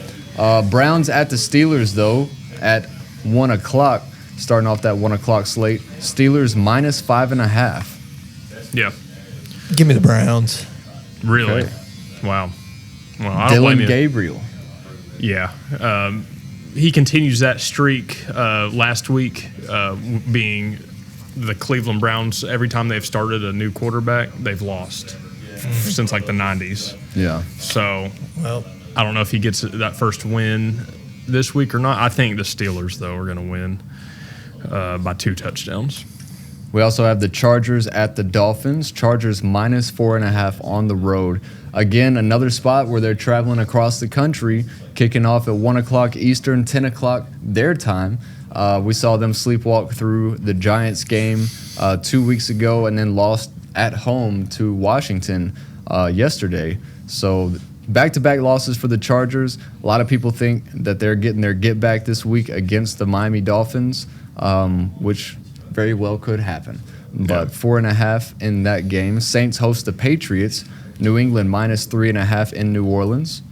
Browns at the Steelers though at 1 o'clock. Starting off that 1 o'clock slate. Steelers -5.5. Yeah. Give me the Browns. Really? Okay. Wow. Well, I don't blame Dylan you. Gabriel. Yeah. He continues that streak last week, being the Cleveland Browns. Every time they've started a new quarterback, they've lost since like the 90s. Yeah. So, I don't know if he gets that first win this week or not. I think the Steelers, though, are going to win by 2 touchdowns. We also have the Chargers at the Dolphins. Chargers -4.5 on the road. Again, another spot where they're traveling across the country, kicking off at 1 o'clock Eastern, 10 o'clock their time. We saw them sleepwalk through the Giants game 2 weeks ago and then lost at home to Washington yesterday. So back-to-back losses for the Chargers. A lot of people think that they're getting their get-back this week against the Miami Dolphins, which very well could happen. But 4.5 in that game. Saints host the Patriots. New England -3.5 in New Orleans.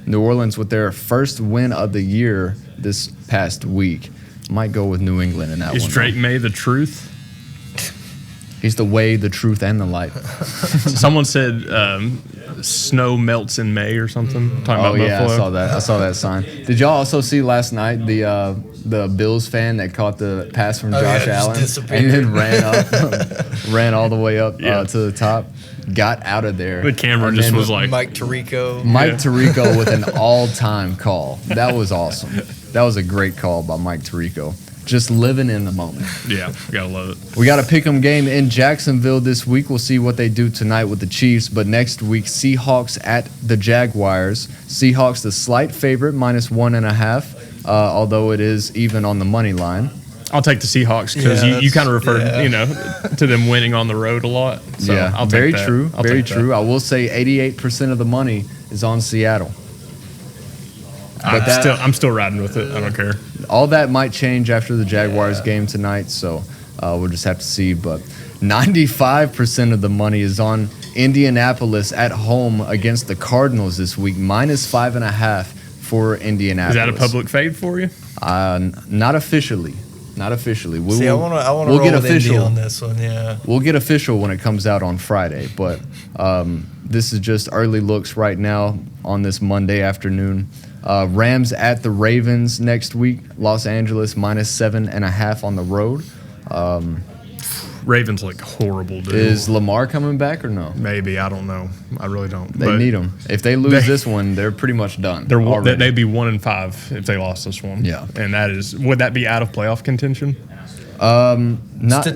New Orleans with their first win of the year this past week. Might go with New England in that one. Is Drake May the truth? He's the way, the truth, and the light. Someone said snow melts in May or something. Talking about Buffalo. I saw that sign. Did y'all also see last night the Bills fan that caught the pass from Josh Allen and then ran all the way up to the top? Got out of there. The camera just was like Mike Tirico. Tirico with an all-time call. That was awesome. That was a great call by Mike Tirico. Just living in the moment. Yeah, gotta love it. We got a pick'em game in Jacksonville this week. We'll see what they do tonight with the Chiefs. But next week, Seahawks at the Jaguars. Seahawks the slight favorite, -1.5, although it is even on the money line. I'll take the Seahawks because you kind of referred, to them winning on the road a lot. So I'll take that. True. Very true. I will say 88% of the money is on Seattle. But I'm still riding with it. I don't care. All that might change after the Jaguars game tonight, so we'll just have to see. But 95% of the money is on Indianapolis at home against the Cardinals this week, -5.5 for Indianapolis. Is that a public fade for you? Not officially. Not officially. I want to roll get with official Indy on this one. Yeah, we'll get official when it comes out on Friday. But this is just early looks right now on this Monday afternoon. Rams at the Ravens next week. Los Angeles -7.5 on the road. Ravens look horrible, dude. Is Lamar coming back or no? Maybe. I don't know. I really don't. They need him. If they lose this one, they're pretty much done. They'd be 1-5 if they lost this one. Yeah. And would that be out of playoff contention? Not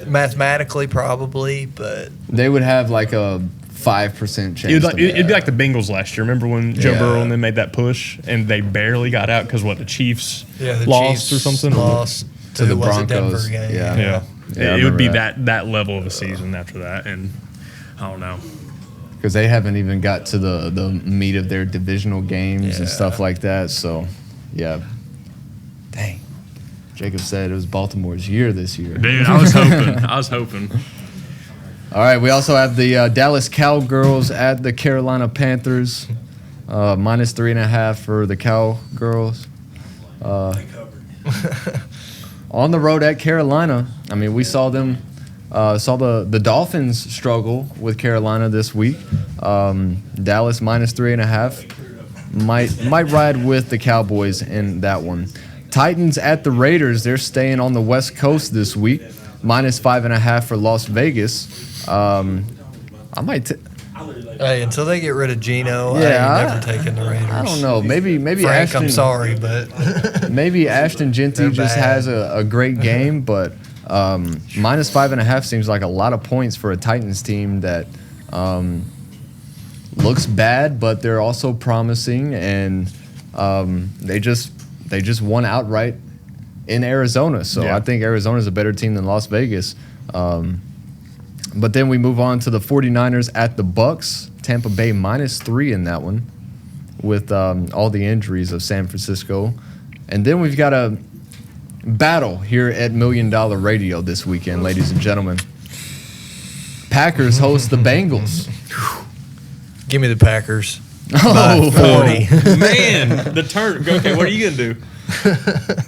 mathematically, probably, but they would have like a 5% chance. It'd be like the Bengals last year. Remember when Joe Burrow and them made that push and they barely got out because the Chiefs lost Chiefs or something? Lost to the Broncos. Denver game. Yeah, it would be that level of a season after that, and I don't know. Because they haven't even got to the meat of their divisional games and stuff like that. So, yeah. Dang. Jacob said it was Baltimore's year this year. Dude, I was hoping. All right, we also have the Dallas Cowgirls at the Carolina Panthers, -3.5 for the Cowgirls. On the road at Carolina. I mean, we saw them, the Dolphins struggle with Carolina this week. Dallas -3.5. Might ride with the Cowboys in that one. Titans at the Raiders. They're staying on the West Coast this week. -5.5 for Las Vegas. I might. Hey, until they get rid of Geno, I ain't never taking the Raiders. I don't know. Maybe Frank, Ashton. I'm sorry, but maybe Ashton Genty just has a great game, but -5.5 seems like a lot of points for a Titans team that looks bad, but they're also promising, and they just won outright in Arizona. So I think Arizona's a better team than Las Vegas. But then we move on to the 49ers at the Bucks. Tampa Bay -3 in that one with all the injuries of San Francisco. And then we've got a battle here at $1 Million Radio this weekend, ladies and gentlemen. Packers host the Bengals. give me the Packers. Oh, 40. Man, the turn. Okay, what are you going to do?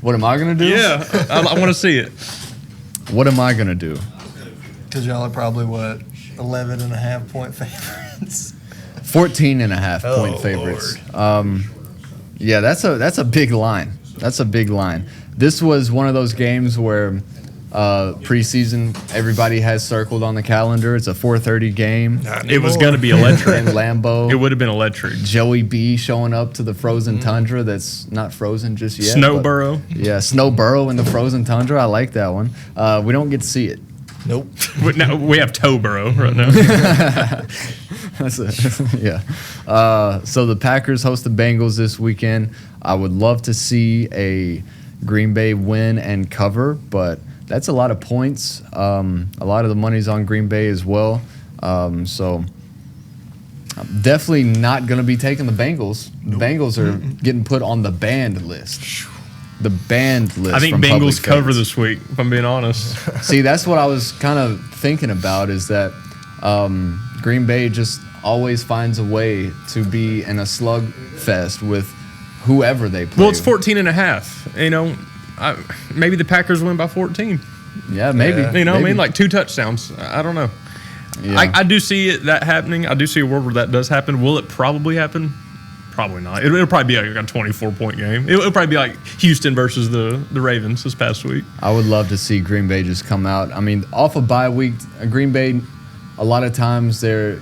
What am I going to do? Yeah, I want to see it. What am I going to do? Because y'all are probably, 11.5 point favorites? 14.5 point favorites. Yeah, that's a big line. That's a big line. This was one of those games where preseason everybody has circled on the calendar. It's a 4:30 game. It was going to be electric. In Lambeau. It would have been electric. Joey B showing up to the frozen tundra that's not frozen just yet. Snowboro. Yeah, Snowboro in the frozen tundra. I like that one. We don't get to see it. Nope. No, we have Towboro right now. That's it. Yeah. So the Packers host the Bengals this weekend. I would love to see a Green Bay win and cover, but that's a lot of points. A lot of the money's on Green Bay as well. So I'm definitely not going to be taking the Bengals. The Bengals are getting put on the banned list. The banned list. I think Bengals cover this week, if I'm being honest. See, that's what I was kind of thinking about, is that Green Bay just always finds a way to be in a slugfest with whoever they play. Well, it's 14.5. You know, maybe the Packers win by 14. Yeah, maybe. Yeah. You know what I maybe. mean? Like 2 touchdowns. I don't know. Yeah. I do see that happening. I do see a world where that does happen. Will it probably happen? Probably not. It'll probably be like a 24-point game. It'll probably be like Houston versus the Ravens this past week. I would love to see Green Bay just come out. I mean, off of bye week, Green Bay, a lot of times they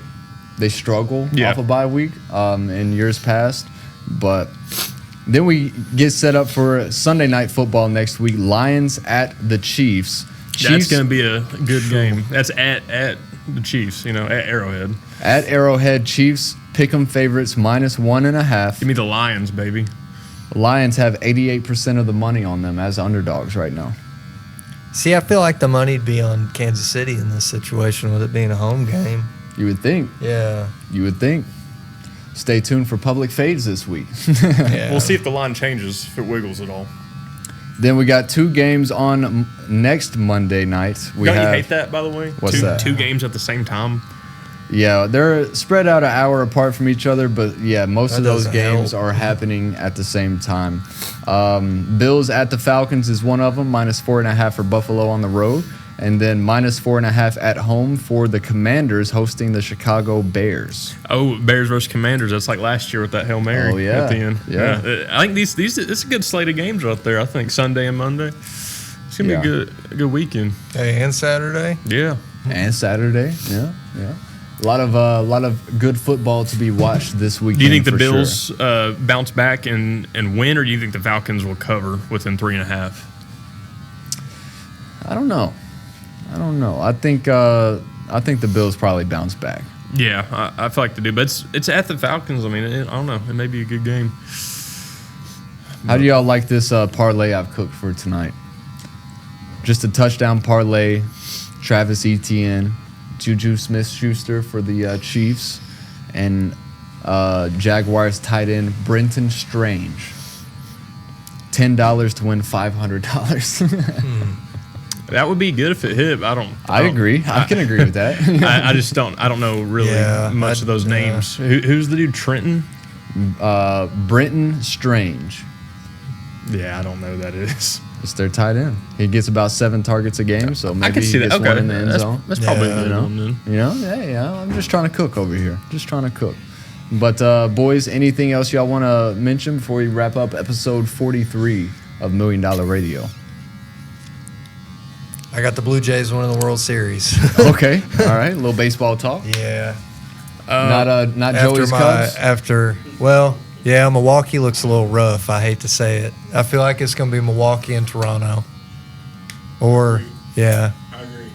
struggle off of bye week in years past. But then we get set up for Sunday Night Football next week. Lions at the Chiefs. That's going to be a good game. That's at the Chiefs, at Arrowhead. At Arrowhead, Chiefs pick'em favorites -1.5. Give me the Lions, baby. The Lions have 88% of the money on them as underdogs right now. See, I feel like the money'd be on Kansas City in this situation with it being a home game. You would think. Yeah. You would think. Stay tuned for public fades this week. Yeah. We'll see if the line changes, if it wiggles at all. Then we got 2 games on next Monday night. Don't you hate that, by the way? What's that? 2 games at the same time. Yeah, they're spread out an hour apart from each other, but yeah, most of those doesn't games help. are happening at the same time. Bills at the Falcons is one of them, -4.5 for Buffalo on the road, and then -4.5 at home for the Commanders hosting the Chicago Bears. Oh, Bears versus Commanders. That's like last year with that Hail Mary Oh, yeah. at the end. Yeah. I think these it's a good slate of games out there. I think Sunday and Monday. It's gonna be a good weekend. Hey, and Saturday? Yeah. And Saturday, yeah. A lot of good football to be watched this weekend. Do you think the for Bills sure. bounce back and win, or do you think the Falcons will cover within 3.5? I don't know. I think the Bills probably bounce back. Yeah, I feel like they do, but it's at the Falcons. I mean, I don't know. It may be a good game. How do y'all like this parlay I've cooked for tonight? Just a touchdown parlay. Travis Etienne, Juju Smith-Schuster for the Chiefs, and Jaguars tight end Brenton Strange. $10 to win $500. That would be good if it hit. I agree. I can agree with that. I just don't. I don't know really much of those names. Who's the dude? Trenton. Brenton Strange. Yeah, I don't know who that is. It's their tight end. He gets about 7 targets a game, so maybe I can see he that. gets Okay, one in the end zone. that's probably Yeah. a good one then. Yeah. I'm just trying to cook over here. Just trying to cook. But boys, anything else y'all want to mention before we wrap up episode 43 of $1 Million Radio? I got the Blue Jays winning the World Series. Okay, all right. A little baseball talk. Yeah. Not Joey's Cubs. Milwaukee looks a little rough. I hate to say it. I feel like it's going to be Milwaukee and Toronto. I agree.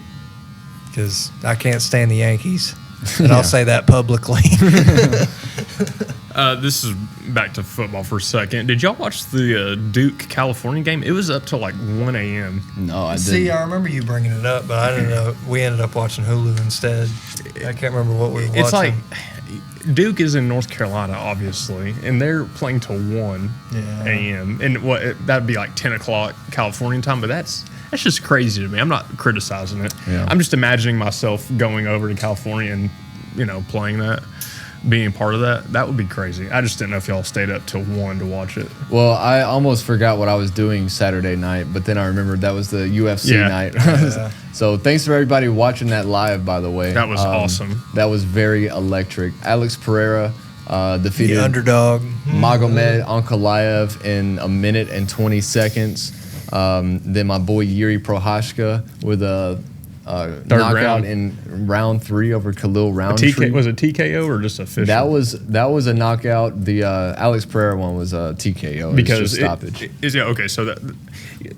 Because I can't stand the Yankees. And I'll say that publicly. This is back to football for a second. Did y'all watch the Duke California game? It was up till like 1 a.m. No, I didn't. See, I remember you bringing it up, but I didn't know. We ended up watching Hulu instead. I can't remember what we were watching. It's like Duke is in North Carolina, obviously, and they're playing till 1 a.m. And that'd be like 10 o'clock California time, but that's just crazy to me. I'm not criticizing it. Yeah. I'm just imagining myself going over to California and, playing that, being part of that. That would be crazy. I just didn't know if y'all stayed up till 1 to watch it. Well, I almost forgot what I was doing Saturday night, but then I remembered that was the UFC night. Yeah. So thanks for everybody watching that live, by the way. That was awesome. That was very electric. Alex Pereira defeated the underdog. Magomed Ankalaev in 1 minute and 20 seconds. Then my boy Yuri Prohashka with a knockout round. in round 3 over Khalil Roundtree. Was it TKO or just official? That was a knockout. The Alex Pereira one was a TKO. Because it's just stoppage. So that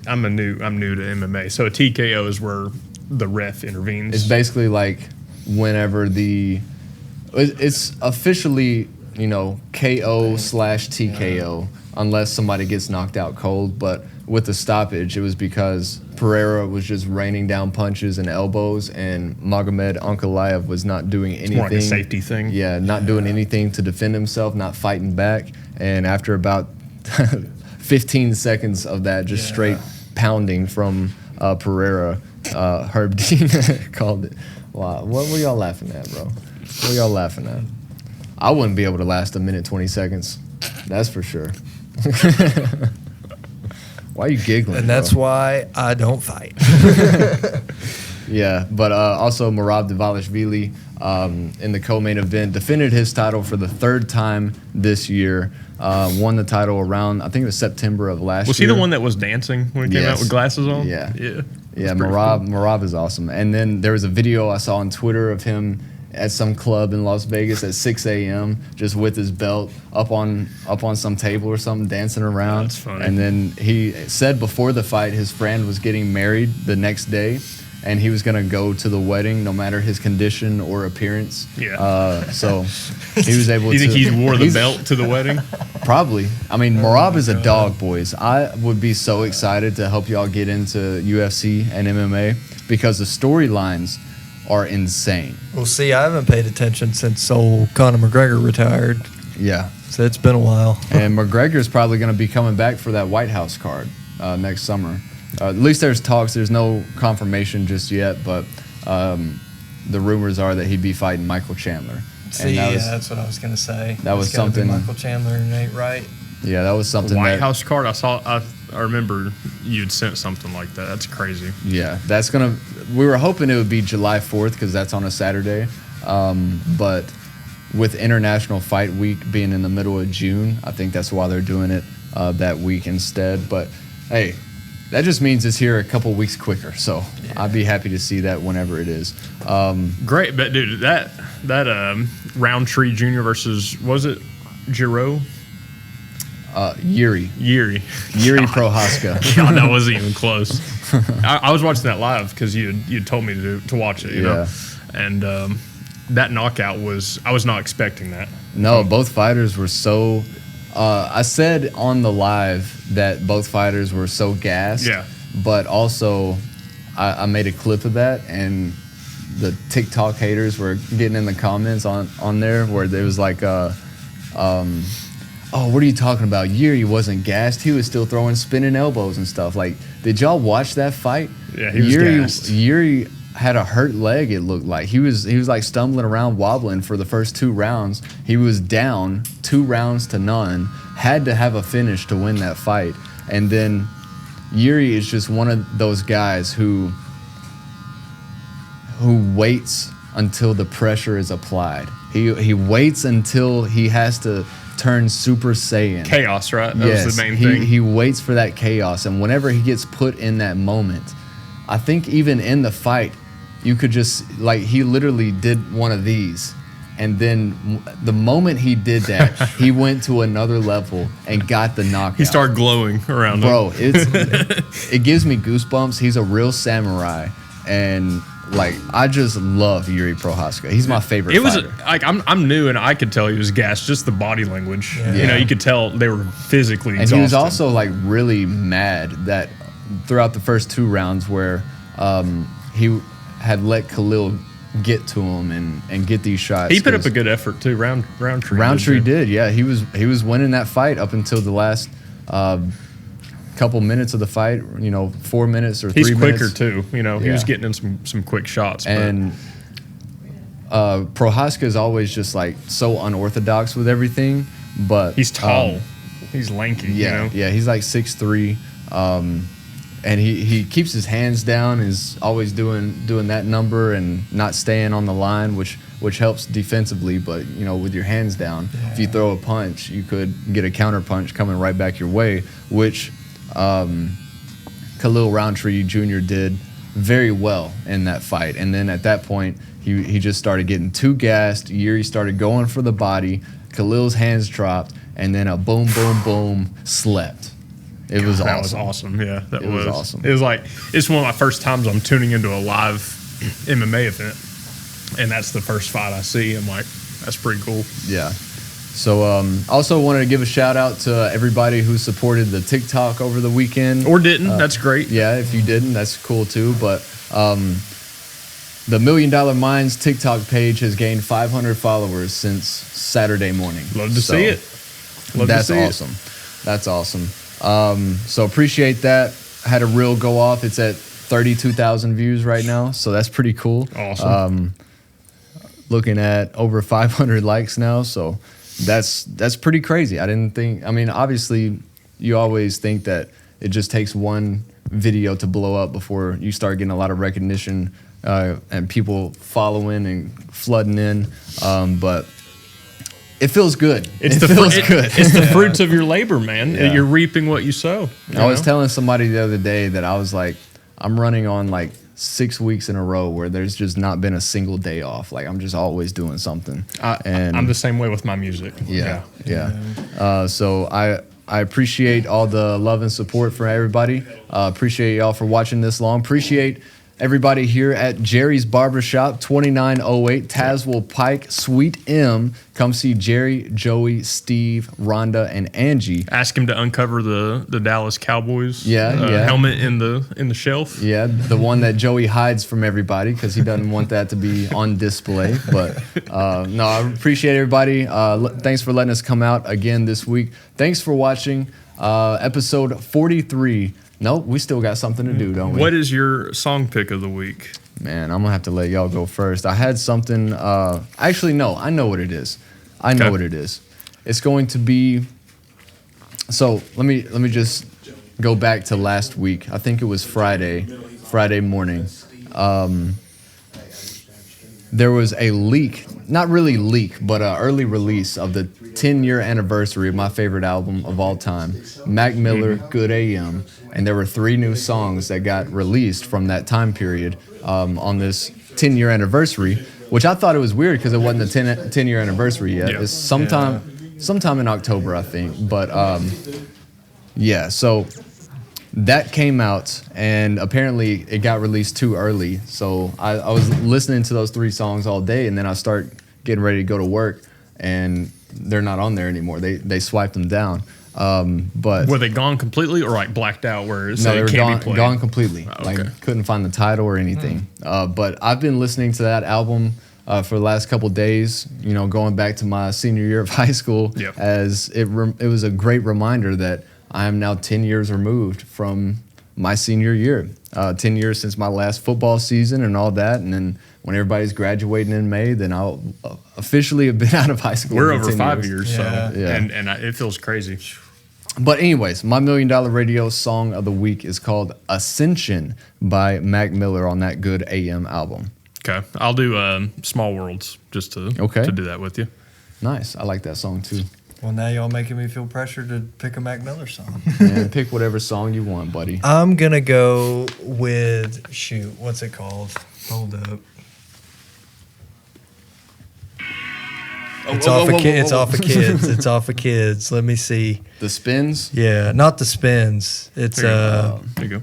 I'm new to MMA. So a TKO is where the ref intervenes. It's basically like whenever it's officially KO/TKO unless somebody gets knocked out cold. But with the stoppage, it was because Pereira was just raining down punches and elbows, and Magomed Ankalaev was not doing anything. more like a safety thing. Yeah, not doing anything to defend himself, not fighting back. And after about 15 seconds of that, just straight pounding from Pereira, Herb Dean called it. Wow, what were y'all laughing at, bro? What were y'all laughing at? I wouldn't be able to last 1 minute 20 seconds. That's for sure. Why are you giggling? And that's why I don't fight. Yeah, but also Merab Dvalishvili in the co-main event defended his title for the third time this year. Won the title around, I think it was September of last year. Was he the one that was dancing when he came out with glasses on? Yeah. Yeah. Yeah, Merab is awesome. And then there was a video I saw on Twitter of him at some club in Las Vegas at 6 a.m. just with his belt up on some table or something, dancing around. That's funny. And then he said before the fight his friend was getting married the next day, and he was going to go to the wedding no matter his condition or appearance. Yeah. So he was able to. You think he wore the belt to the wedding? Probably. I mean, Merab is a dog, boys. I would be so excited to help y'all get into UFC and MMA because the storylines are insane. Well, see, I haven't paid attention since old Conor McGregor retired. Yeah. So it's been a while. And McGregor's probably going to be coming back for that White House card next summer. At least there's talks. There's no confirmation just yet, but the rumors are that he'd be fighting Michael Chandler. See, that's what I was going to say. That was something. Michael Chandler and Nate Wright. Yeah, that was something. White House card. I remember you'd sent something like that. That's crazy. Yeah, that's gonna. We were hoping it would be July 4th because that's on a Saturday, but with International Fight Week being in the middle of June, I think that's why they're doing it that week instead. But hey, that just means it's here a couple weeks quicker. So yeah. I'd be happy to see that whenever it is. Great, but dude, that Roundtree Jr. versus was it Giro? Yuri Prohaska. God, that wasn't even close. I was watching that live because you told me to watch it, you know? And that knockout I was not expecting that. No, both fighters were so. I said on the live that both fighters were so gassed. Yeah. But also, I made a clip of that, and the TikTok haters were getting in the comments on there where there was like oh, what are you talking about? Yuri wasn't gassed. He was still throwing spinning elbows and stuff. Like, did y'all watch that fight? Yeah, he was gassed. Yuri had a hurt leg, it looked like. He was like stumbling around, wobbling for the first 2 rounds. He was down 2 rounds to none, had to have a finish to win that fight. And then Yuri is just one of those guys who waits until the pressure is applied. He waits until he has to turn Super Saiyan. Chaos, right? That was the main thing. He waits for that chaos, and whenever he gets put in that moment, I think even in the fight, you could just, like, he literally did one of these, and then the moment he did that, he went to another level and got the knockout. He started glowing around him. It gives me goosebumps. He's a real samurai, and like, I just love Yuri Prohaska. He's my favorite fighter. Like, I'm new, and I could tell he was gassed. Just the body language. Yeah. You know, you could tell they were physically exhausted. And he was also like really mad that throughout the first 2 rounds where he had let Khalil get to him and get these shots. He put up a good effort too. Roundtree. Roundtree did. Yeah, he was winning that fight up until the last couple minutes of the fight, 4 minutes or 3 minutes. He's quicker too. He was getting in some quick shots. And Prohaska is always just like so unorthodox with everything, but he's tall. He's lanky. Yeah, yeah. He's like 6'3", and he keeps his hands down. Is always doing that number and not staying on the line, which helps defensively. But with your hands down, if you throw a punch, you could get a counter punch coming right back your way, which Khalil Roundtree Jr. did very well in that fight. And then at that point, he just started getting too gassed. Yuri started going for the body. Khalil's hands dropped, and then a boom, boom, boom, slept. It was awesome. That was awesome. Yeah, that was awesome. It was like, it's one of my first times I'm tuning into a live MMA event, and that's the first fight I see. I'm like, that's pretty cool. Yeah. So also wanted to give a shout out to everybody who supported the TikTok over the weekend. Or didn't. That's great. Yeah, if you didn't, that's cool too. But the $1 Million Minds TikTok page has gained 500 followers since Saturday morning. Love to see it. That's awesome. That's awesome. So appreciate that. Had a reel go off. It's at 32,000 views right now, so that's pretty cool. Awesome. Looking at over 500 likes now, so that's pretty crazy. I didn't think. I mean, obviously, you always think that it just takes one video to blow up before you start getting a lot of recognition and people following and flooding in. But it feels good. It feels good. It's the fruits of your labor, man. Yeah. You're reaping what you sow. I was telling somebody the other day that I was like, I'm running on like 6 weeks in a row where there's just not been a single day off. Like I'm just always doing something. And I'm the same way with my music. Yeah. So I appreciate all the love and support from everybody. Appreciate y'all for watching this long. Appreciate everybody here at Jerry's Barbershop, 2908 Tazewell Pike, Suite M. Come see Jerry, Joey, Steve, Rhonda, and Angie. Ask him to uncover the Dallas Cowboys helmet in the shelf. Yeah, the one that Joey hides from everybody because he doesn't want that to be on display. But no, I appreciate everybody. Thanks for letting us come out again this week. Thanks for watching episode 43. Nope, we still got something to do, don't we? What is your song pick of the week? Man, I'm going to have to let y'all go first. I had something. Actually, no, I know what it is. I know what it is. It's going to be. So let me just go back to last week. I think it was Friday morning. There was a leak, not really leak, but an early release of the 10-year anniversary of my favorite album of all time, Mac Miller, Good AM. And there were 3 new songs that got released from that time period on this 10-year anniversary, which I thought it was weird because it wasn't the 10-year anniversary yet. Yeah. It's sometime in October, I think. But so that came out, and apparently it got released too early. So I was listening to those 3 songs all day, and then I start getting ready to go to work, and they're not on there anymore. They swiped them down. But were they gone completely or like blacked out where no, they were gone completely. Oh, okay. Like couldn't find the title or anything. But I've been listening to that album for the last couple days. You know, going back to my senior year of high school, as it was a great reminder that I am now 10 years removed from my senior year. 10 years since my last football season and all that, and then when everybody's graduating in May, then I'll officially have been out of high school. We're over 5 years, Yeah. and it feels crazy. But anyways, my $1 Million Radio song of the week is called Ascension by Mac Miller on that Good AM album. Okay, I'll do Small Worlds just to do that with you. Nice, I like that song too. Well, now y'all making me feel pressure to pick a Mac Miller song. Man, pick whatever song you want, buddy. I'm gonna go with what's it called? Hold up. It's off of kids. It's off of kids. Let me see. The Spins? Yeah, not the Spins. It's There you go.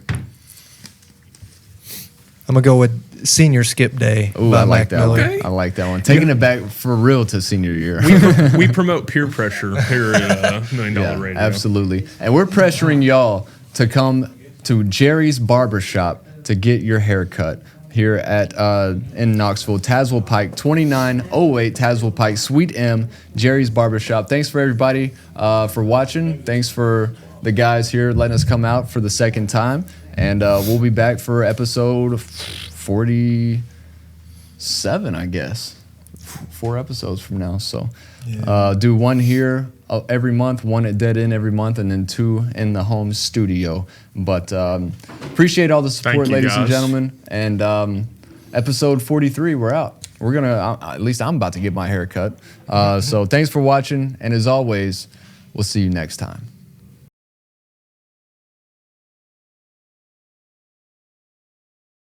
I'm gonna go with Senior Skip Day. Ooh, by I like Mac that Miller. one. I like that one. Taking it back for real to senior year. We promote peer pressure here at $1 Million Radio. Absolutely. And we're pressuring y'all to come to Jerry's Barbershop to get your hair cut here at in Knoxville, Tazewell Pike, 2908 Tazewell Pike, Suite M, Jerry's Barbershop. Thanks for everybody for watching. Thanks for the guys here letting us come out for the second time. And we'll be back for episode 47, I guess. 4 episodes from now. So do one here every month, one at Dead End every month, and then 2 in the home studio. But appreciate all the support, ladies and gentlemen. And episode 43, we're out. We're going to, at least I'm about to get my hair cut. So thanks for watching. And as always, we'll see you next time.